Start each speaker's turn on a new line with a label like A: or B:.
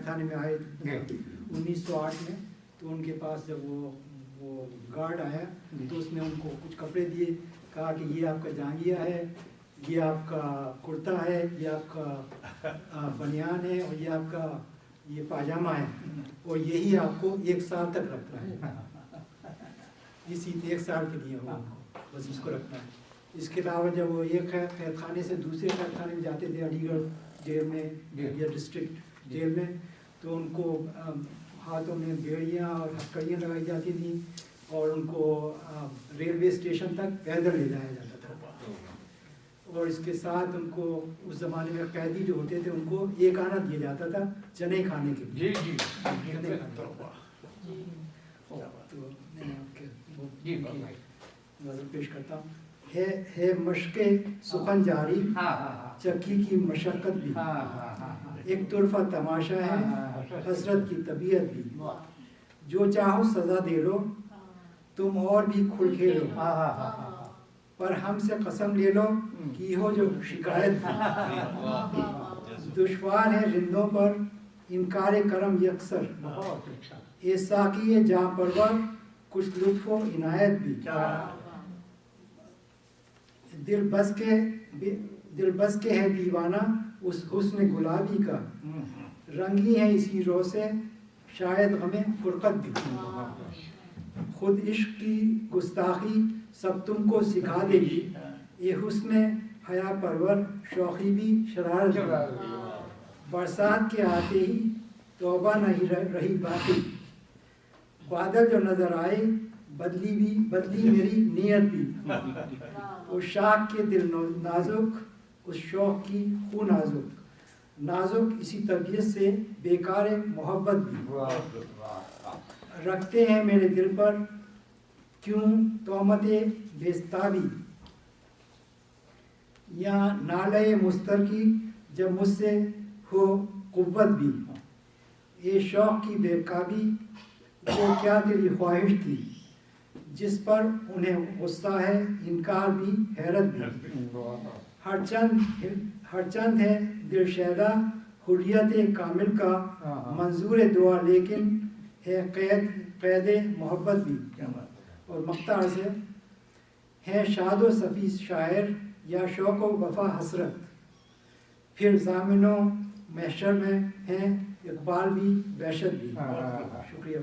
A: تھانے میں آئے 1908 میں. تو ان کے پاس جب وہ گارڈ آیا تو اس نے ان کو کچھ کپڑے دیے, کہا کہ یہ آپ کا جانگیہ ہے, یہ آپ کا کرتا ہے, یہ آپ کا بنیان ہے, اور یہ آپ کا یہ پاجامہ ہے, اور یہی آپ کو 1 سال تک رکھنا ہے. اسی 1 سال کے لیے وہ بس اس کو رکھنا ہے. اس کے علاوہ جب وہ ایک قید خانے سے دوسرے قید خانے میں جاتے تھے, علی گڑھ جیل میں یا ڈسٹرکٹ جیل میں, تو ان کو ہاتھوں میں بیڑیاں اور ہتھکڑیاں لگائی جاتی تھیں, اور ان کو ریلوے اسٹیشن تک پیدل لے جایا جاتا تھا. اور اس کے ساتھ ان کو اس زمانے میں قیدی جو ہوتے تھے ان کو 1 آنا دیا جاتا تھا چنے کھانے کے لیے. تو میں آپ کے نظر پیش کرتا ہوں. ہے مشق سخن جاری, چکی کی مشقت بھی, ایک طرفہ تماشا ہے حسرت کی طبیعت بھی, جو چاہو سزا دے لو تم اور بھی کھل کھیلو, پر ہم سے قسم لے لو کی ہو جو شکایت بھی. دشوار ہے رندوں پر انکار کرم یکسر, اے ساقی جاں پرور کچھ لطف و عنایت بھی. دل بس کے ہے دیوانہ اس حسن گلابی کا, رنگی ہے اسی رو سے شاید غم فرقت بھی. خود عشق کی گستاخی سب تم کو سکھا دے گی, یہ حسن حیا پرور شوخی بھی شرارت بھی. برسات کے آتے ہی توبہ نہیں رہی باقی, بادل جو نظر آئے بدلی میری نیت بھی. اس شاخ کے دل نازک, اس شوق کی خون نازک اسی طبیعت سے بیکار محبت بھی. رکھتے ہیں میرے دل پر کیوں تہمت بیستابی, یا نالے مستر کی جب مجھ سے ہو قوت بھی. یہ شوق کی بے قابی وہ کیا تیری خواہش تھی, جس پر انہیں غصہ ہے انکار بھی حیرت بھی. ہر چند ہے دل شیدا حریت کامل کا منظور دعا, لیکن ہے قید محبت بھی. اور مقطع سے ہے شاد و صفی شاعر یا شوق و وفا حسرت, پھر ضامن و محشر میں ہیں اقبال بھی وحشت بھی. شکریہ.